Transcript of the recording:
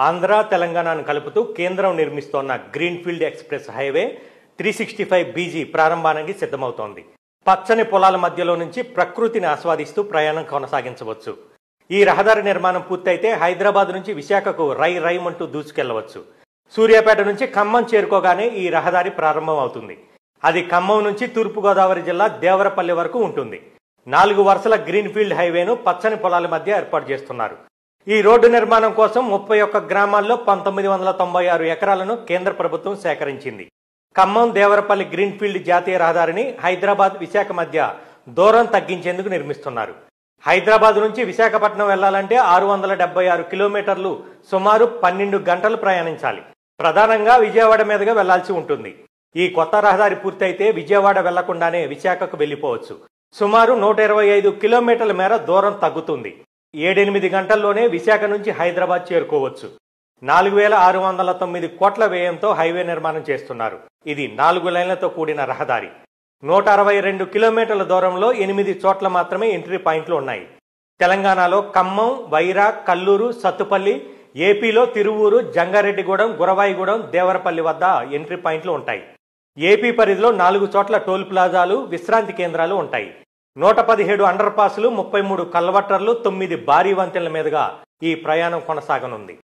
ఆంధ్ర తెలంగాణను కలుపుతూ కేంద్రం నిర్మిస్తోన్న గ్రీన్ఫీల్డ్ ఎక్స్ప్రెస్ హైవే 365 బీజీ ప్రారంభానికి సిద్ధమవుతోంది. పచ్చని పొలాల మధ్యలో నుంచి ప్రకృతిని ఆస్వాదిస్తూ ప్రయాణం కొనసాగించవచ్చు. ఈ రహదారి నిర్మాణం పూర్తయితే హైదరాబాద్ నుంచి విశాఖకు రైమంటూ దూసుకెళ్లవచ్చు. సూర్యాపేట నుంచి ఖమ్మం చేరుకోగానే ఈ రహదారి ప్రారంభం అవుతుంది. అది ఖమ్మం నుంచి తూర్పుగోదావరి జిల్లా దేవరపల్లి వరకు ఉంటుంది. 4 వరుసల గ్రీన్ఫీల్డ్ హైవేను పచ్చని పొలాల మధ్య ఏర్పాటు చేస్తున్నారు. ఈ రోడ్డు నిర్మాణం కోసం 31 గ్రామాల్లో 1996 ఎకరాలను కేంద్ర ప్రభుత్వం సేకరించింది. ఖమ్మం దేవరపల్లి గ్రీన్ఫీల్డ్ జాతీయ రహదారిని హైదరాబాద్ విశాఖ మధ్య దూరం తగ్గించేందుకు నిర్మిస్తున్నారు. హైదరాబాద్ నుంచి విశాఖపట్నం వెళ్లాలంటే 676 కిలోమీటర్లు, సుమారు 12 గంటలు ప్రయాణించాలి. ప్రధానంగా విజయవాడ మీదుగా వెళ్లాల్సి ఉంటుంది. ఈ కొత్త రహదారి పూర్తయితే విజయవాడ వెళ్లకుండానే విశాఖకు వెళ్లిపోవచ్చు. సుమారు 125 కిలోమీటర్ల మేర దూరం తగ్గుతుంది. 7-8 గంటల్లోనే విశాఖ నుంచి హైదరాబాద్ చేరుకోవచ్చు. 4609 కోట్ల వ్యయంతో హైవే నిర్మాణం చేస్తున్నారు. ఇది 4 లైన్లతో కూడిన రహదారి. 162 కిలోమీటర్ల దూరంలో 8 చోట్ల మాత్రమే ఎంట్రీ పాయింట్లు ఉన్నాయి. తెలంగాణలో ఖమ్మం, వైరా, కల్లూరు, సత్తుపల్లి, ఏపీలో తిరువూరు, జంగారెడ్డిగూడెం, గురవాయిగూడెం, దేవరపల్లి వద్ద ఎంట్రీ పాయింట్లు ఉంటాయి. ఏపీ పరిధిలో 4 చోట్ల టోల్ ప్లాజాలు, విశ్రాంతి కేంద్రాలు ఉంటాయి. 117 అండర్ పాస్లు, 33 కల్వర్టర్లు, 9 భారీ వంతెనల మీదుగా ఈ ప్రయాణం కొనసాగనుంది.